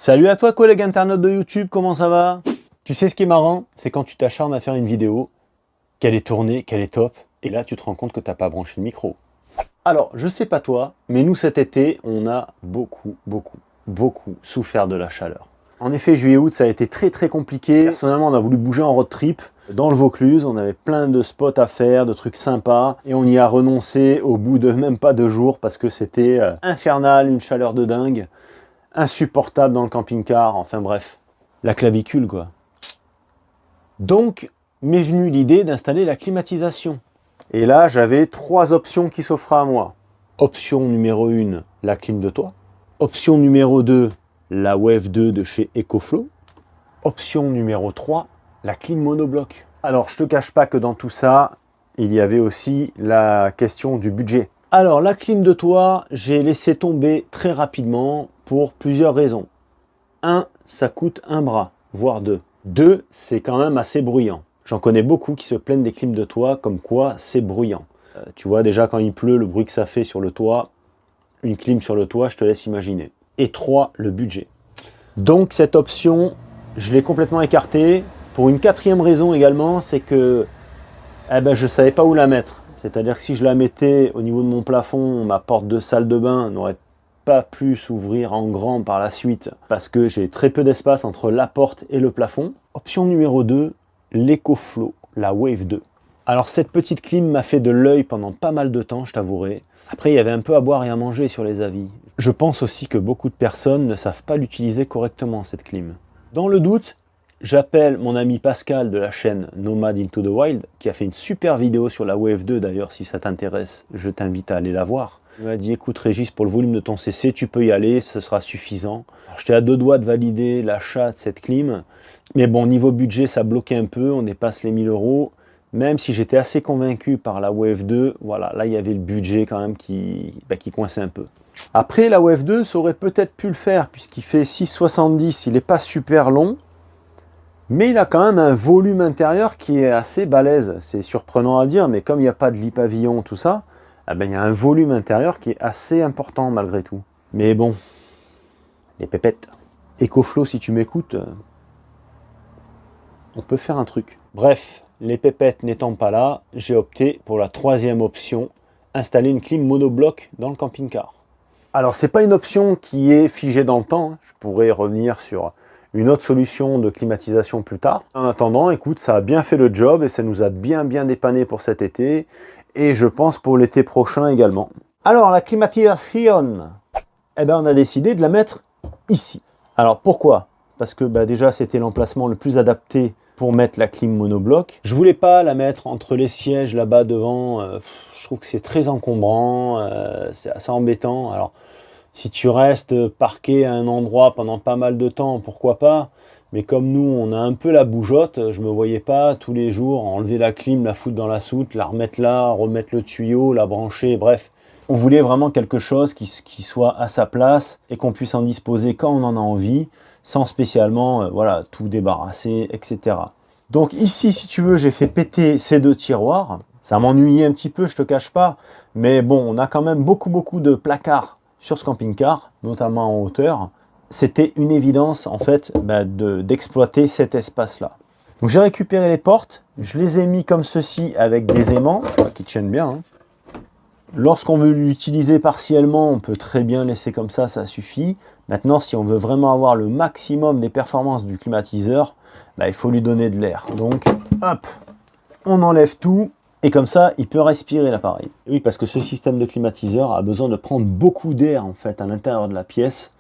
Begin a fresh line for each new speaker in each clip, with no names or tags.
Salut à toi collègue internaute de YouTube, comment ça va? Tu sais ce qui est marrant, c'est quand tu t'acharnes à faire une vidéo, qu'elle est tournée, qu'elle est top, et là tu te rends compte que t'as pas branché le micro. Alors, je sais pas toi, mais nous cet été, on a beaucoup souffert de la chaleur. En effet, juillet-août, ça a été très compliqué. Personnellement, on a voulu bouger en road trip dans le Vaucluse. On avait plein de spots à faire, de trucs sympas. Et on y a renoncé au bout de même pas 2 jours parce que c'était infernal, une chaleur de dingue, insupportable dans le camping-car. Enfin bref, la clavicule quoi. Donc, m'est venue l'idée d'installer la climatisation. Et là, j'avais 3 options qui s'offraient à moi. Option numéro 1, la clim de toit. Option numéro 2, la Wave 2 de chez EcoFlow. Option numéro 3, la clim monobloc. Alors, je te cache pas que dans tout ça, il y avait aussi la question du budget. Alors, la clim de toit, j'ai laissé tomber très rapidement pour plusieurs raisons. 1, ça coûte un bras, voire 2. 2, c'est quand même assez bruyant. J'en connais beaucoup qui se plaignent des clims de toit, comme quoi c'est bruyant. Tu vois déjà quand il pleut, le bruit que ça fait sur le toit, une clim sur le toit, je te laisse imaginer. Et 3, le budget. Donc cette option, je l'ai complètement écartée. Pour une 4e raison également, c'est que je ne savais pas où la mettre. C'est-à-dire que si je la mettais au niveau de mon plafond, ma porte de salle de bain n'aurait pas pu s'ouvrir en grand par la suite parce que j'ai très peu d'espace entre la porte et le plafond. Option numéro 2, l'EcoFlow, la Wave 2. Alors cette petite clim m'a fait de l'œil pendant pas mal de temps, je t'avouerai. Après, il y avait un peu à boire et à manger sur les avis. Je pense aussi que beaucoup de personnes ne savent pas l'utiliser correctement, cette clim. Dans le doute, j'appelle mon ami Pascal de la chaîne Nomad Into the Wild, qui a fait une super vidéo sur la Wave 2 d'ailleurs, si ça t'intéresse, je t'invite à aller la voir. Il m'a dit, écoute Régis, pour le volume de ton CC, tu peux y aller, ce sera suffisant. J'étais à 2 doigts de valider l'achat de cette clim, mais bon, niveau budget, ça bloquait un peu, on dépasse les 1000 €. Même si j'étais assez convaincu par la Wave 2, voilà, là il y avait le budget quand même qui coinçait un peu. Après, la Wave 2, ça aurait peut-être pu le faire, puisqu'il fait 6,70, il n'est pas super long, mais il a quand même un volume intérieur qui est assez balèze. C'est surprenant à dire, mais comme il n'y a pas de lit pavillon, tout ça, il y a un volume intérieur qui est assez important malgré tout. Mais bon, les pépettes. EcoFlow, si tu m'écoutes, on peut faire un truc. Bref, les pépettes n'étant pas là, j'ai opté pour la 3e option, installer une clim monobloc dans le camping-car. Alors, c'est pas une option qui est figée dans le temps. Je pourrais revenir sur une autre solution de climatisation plus tard. En attendant, écoute, ça a bien fait le job et ça nous a bien dépanné pour cet été. Et je pense pour l'été prochain également. Alors, la climatisation, on a décidé de la mettre ici. Alors, pourquoi? Parce que déjà, c'était l'emplacement le plus adapté pour mettre la clim monobloc. Je voulais pas la mettre entre les sièges là-bas devant. Je trouve que c'est très encombrant, c'est assez embêtant. Alors, si tu restes parqué à un endroit pendant pas mal de temps, pourquoi pas? Mais comme nous, on a un peu la bougeotte, je me voyais pas tous les jours enlever la clim, la foutre dans la soute, la remettre là, remettre le tuyau, la brancher, bref. On voulait vraiment quelque chose qui soit à sa place et qu'on puisse en disposer quand on en a envie, sans spécialement voilà, tout débarrasser, etc. Donc ici, si tu veux, j'ai fait péter ces 2 tiroirs. Ça m'ennuyait un petit peu, je te cache pas. Mais bon, on a quand même beaucoup de placards sur ce camping-car, notamment en hauteur. C'était une évidence, en fait, d'exploiter cet espace-là. Donc j'ai récupéré les portes, je les ai mis comme ceci avec des aimants, tu vois, qui tiennent bien. Lorsqu'on veut l'utiliser partiellement, on peut très bien laisser comme ça suffit. Maintenant, si on veut vraiment avoir le maximum des performances du climatiseur, il faut lui donner de l'air. Donc, hop, on enlève tout. Et comme ça, il peut respirer l'appareil. Oui, parce que ce système de climatiseur a besoin de prendre beaucoup d'air en fait à l'intérieur de la pièce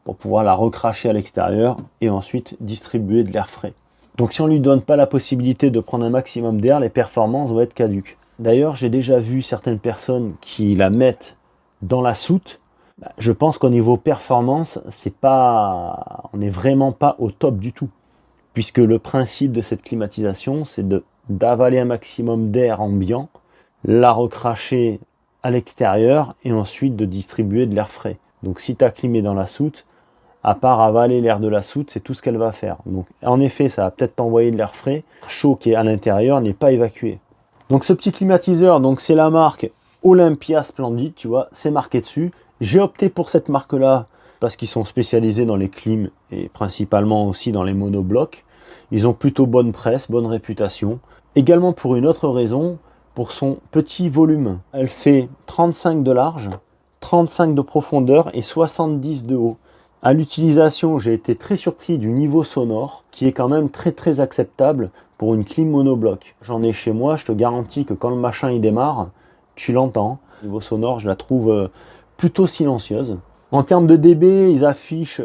pour pouvoir la recracher à l'extérieur et ensuite distribuer de l'air frais. Donc si on ne lui donne pas la possibilité de prendre un maximum d'air, les performances vont être caduques. D'ailleurs, j'ai déjà vu certaines personnes qui la mettent dans la soute. Je pense qu'au niveau performance, on n'est vraiment pas au top du tout. Puisque le principe de cette climatisation, c'est d'avaler un maximum d'air ambiant, la recracher à l'extérieur et ensuite de distribuer de l'air frais. Donc si ta clim est dans la soute, à part avaler l'air de la soute, c'est tout ce qu'elle va faire. Donc en effet, ça va peut-être t'envoyer de l'air frais, chaud qui est à l'intérieur n'est pas évacué. Donc ce petit climatiseur, c'est la marque Olympia Splendid, tu vois, c'est marqué dessus. J'ai opté pour cette marque-là parce qu'ils sont spécialisés dans les clims et principalement aussi dans les monoblocs. Ils ont plutôt bonne presse, bonne réputation. Également pour une autre raison, pour son petit volume. Elle fait 35 de large, 35 de profondeur et 70 de haut. À l'utilisation, j'ai été très surpris du niveau sonore qui est quand même très acceptable pour une clim monobloc. J'en ai chez moi, je te garantis que quand le machin il démarre, tu l'entends. Niveau sonore, je la trouve plutôt silencieuse. En termes de dB, ils affichent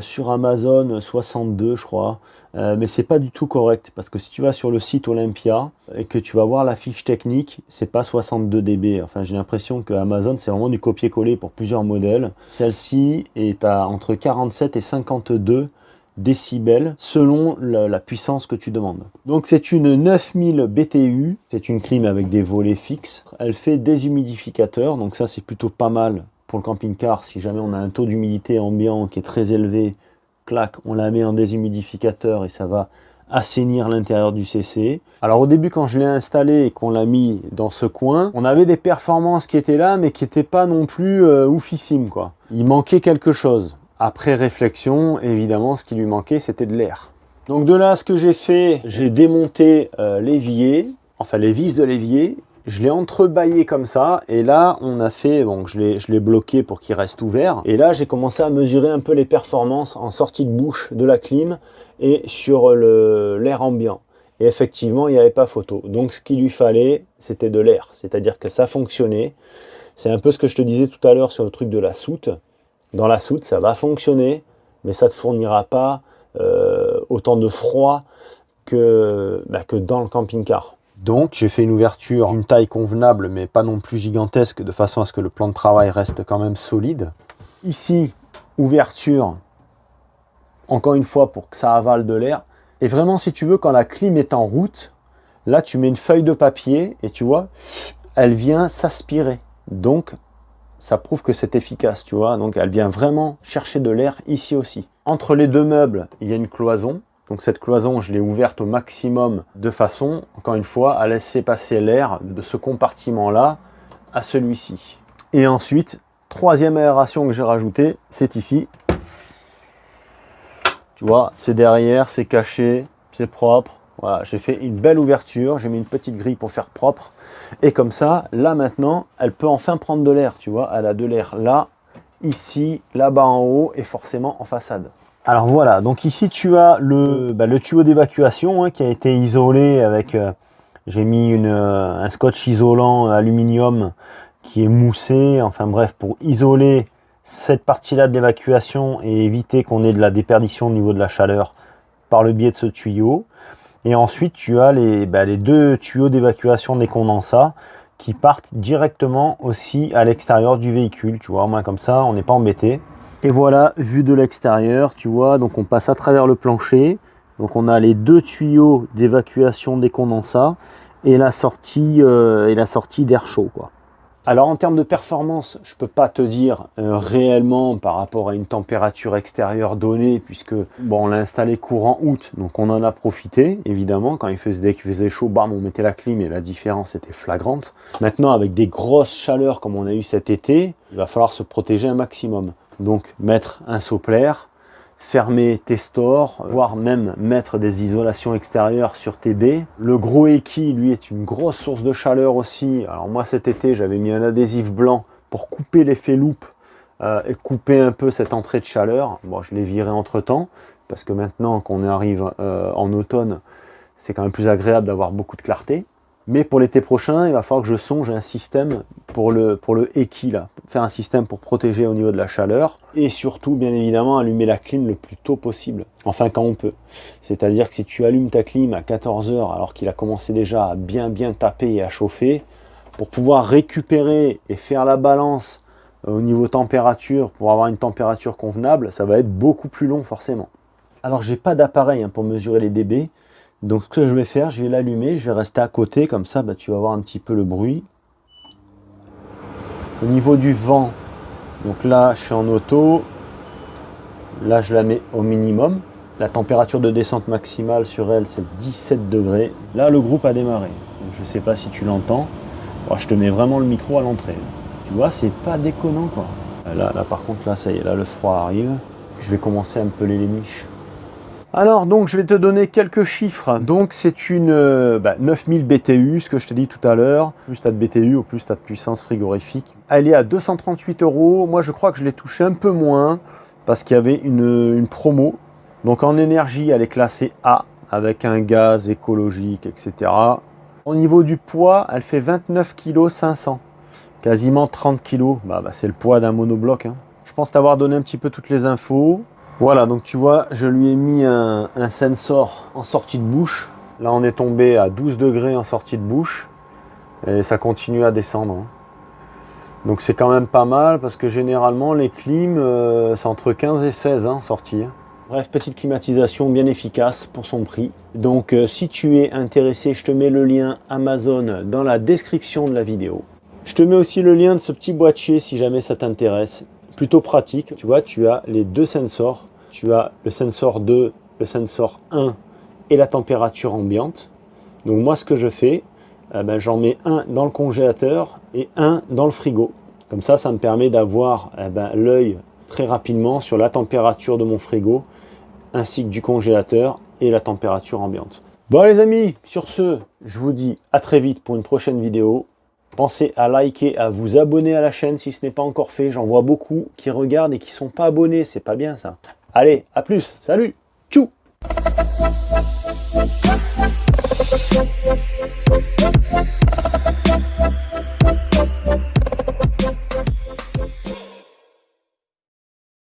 sur Amazon 62, je crois, mais c'est pas du tout correct parce que si tu vas sur le site Olympia et que tu vas voir la fiche technique, c'est pas 62 dB. Enfin, j'ai l'impression que Amazon c'est vraiment du copier-coller pour plusieurs modèles. Celle-ci est à entre 47 et 52 décibels selon la puissance que tu demandes. Donc c'est une 9000 BTU, c'est une clim avec des volets fixes. Elle fait déshumidificateur, donc ça c'est plutôt pas mal pour le camping-car. Si jamais on a un taux d'humidité ambiant qui est très élevé, clac, on la met en déshumidificateur et ça va assainir l'intérieur du CC. Alors au début quand je l'ai installé et qu'on l'a mis dans ce coin, on avait des performances qui étaient là mais qui n'étaient pas non plus oufissimes quoi. Il manquait quelque chose. Après réflexion, évidemment, ce qui lui manquait, c'était de l'air. Donc de là, ce que j'ai fait, j'ai démonté l'évier, enfin les vis de l'évier, je l'ai entrebâillé comme ça, et là, on a fait, bon, je l'ai bloqué pour qu'il reste ouvert, et là, j'ai commencé à mesurer un peu les performances en sortie de bouche de la clim et sur l'air ambiant. Et effectivement, il n'y avait pas photo. Donc ce qu'il lui fallait, c'était de l'air, c'est-à-dire que ça fonctionnait. C'est un peu ce que je te disais tout à l'heure sur le truc de la soute. Dans la soute, ça va fonctionner, mais ça ne te fournira pas autant de froid que dans le camping-car. Donc, j'ai fait une ouverture d'une taille convenable, mais pas non plus gigantesque, de façon à ce que le plan de travail reste quand même solide. Ici, ouverture, encore une fois, pour que ça avale de l'air. Et vraiment, si tu veux, quand la clim est en route, là, tu mets une feuille de papier et tu vois, elle vient s'aspirer. Donc, ça prouve que c'est efficace, tu vois. Donc, elle vient vraiment chercher de l'air ici aussi. Entre les deux meubles, il y a une cloison. Donc, cette cloison, je l'ai ouverte au maximum de façon, encore une fois, à laisser passer l'air de ce compartiment-là à celui-ci. Et ensuite, troisième aération que j'ai rajoutée, c'est ici. Tu vois, c'est derrière, c'est caché, c'est propre. Voilà, j'ai fait une belle ouverture, j'ai mis une petite grille pour faire propre. Et comme ça, là maintenant, elle peut enfin prendre de l'air, tu vois. Elle a de l'air là, ici, là-bas en haut et forcément en façade. Alors voilà, donc ici tu as le tuyau d'évacuation qui a été isolé avec... j'ai mis un scotch isolant aluminium qui est moussé. Enfin bref, pour isoler cette partie-là de l'évacuation et éviter qu'on ait de la déperdition au niveau de la chaleur par le biais de ce tuyau. Et ensuite, tu as les deux tuyaux d'évacuation des condensats qui partent directement aussi à l'extérieur du véhicule. Tu vois, au moins comme ça, on n'est pas embêté. Et voilà, vue de l'extérieur, tu vois, donc on passe à travers le plancher. Donc on a les deux tuyaux d'évacuation des condensats et la sortie d'air chaud, quoi. Alors en termes de performance, je ne peux pas te dire réellement par rapport à une température extérieure donnée, puisque bon, on l'a installé courant août, donc on en a profité, évidemment. Dès qu'il faisait chaud, bam, on mettait la clim et la différence était flagrante. Maintenant, avec des grosses chaleurs comme on a eu cet été, il va falloir se protéger un maximum. Donc mettre un sopplaire, fermer tes stores, voire même mettre des isolations extérieures sur tes baies. Le gros équille, lui, est une grosse source de chaleur aussi. Alors moi, cet été, j'avais mis un adhésif blanc pour couper l'effet loupe et couper un peu cette entrée de chaleur. Bon, je l'ai viré entre-temps, parce que maintenant qu'on arrive en automne, c'est quand même plus agréable d'avoir beaucoup de clarté. Mais pour l'été prochain, il va falloir que je songe un système pour le équille, là. Faire un système pour protéger au niveau de la chaleur. Et surtout, bien évidemment, allumer la clim le plus tôt possible. Enfin, quand on peut. C'est-à-dire que si tu allumes ta clim à 14 h, alors qu'il a commencé déjà à bien taper et à chauffer, pour pouvoir récupérer et faire la balance au niveau température, pour avoir une température convenable, ça va être beaucoup plus long forcément. Alors, j'ai pas d'appareil pour mesurer les dB. Donc ce que je vais faire, je vais l'allumer, je vais rester à côté, comme ça tu vas voir un petit peu le bruit. Au niveau du vent, donc là je suis en auto, là je la mets au minimum. La température de descente maximale sur elle c'est 17 degrés. Là le groupe a démarré, donc, je ne sais pas si tu l'entends. Bon, je te mets vraiment le micro à l'entrée. Tu vois, c'est pas déconnant quoi. Là par contre, là ça y est, là le froid arrive. Je vais commencer à me peler les miches. Alors donc je vais te donner quelques chiffres. Donc c'est une 9000 BTU, ce que je te dis tout à l'heure. Plus tu as de BTU, au plus tu as de puissance frigorifique. Elle est à 238 €. Moi je crois que je l'ai touché un peu moins parce qu'il y avait une promo. Donc en énergie, elle est classée A avec un gaz écologique, etc. Au niveau du poids, elle fait 29 kg 500. Quasiment 30 kg. C'est le poids d'un monobloc. Hein. Je pense t'avoir donné un petit peu toutes les infos. Voilà, donc tu vois, je lui ai mis un sensor en sortie de bouche. Là, on est tombé à 12 degrés en sortie de bouche. Et ça continue à descendre. Hein. Donc c'est quand même pas mal parce que généralement, les clims, c'est entre 15 et 16 en sortie. Bref, petite climatisation bien efficace pour son prix. Donc si tu es intéressé, je te mets le lien Amazon dans la description de la vidéo. Je te mets aussi le lien de ce petit boîtier si jamais ça t'intéresse. Plutôt pratique, tu vois, tu as les deux sensors. Tu as le sensor 2, le sensor 1 et la température ambiante. Donc moi, ce que je fais, j'en mets un dans le congélateur et un dans le frigo. Comme ça me permet d'avoir l'œil très rapidement sur la température de mon frigo, ainsi que du congélateur et la température ambiante. Bon les amis, sur ce, je vous dis à très vite pour une prochaine vidéo. Pensez à liker, à vous abonner à la chaîne si ce n'est pas encore fait. J'en vois beaucoup qui regardent et qui ne sont pas abonnés. C'est pas bien ça. Allez, à plus. Salut. Tchou.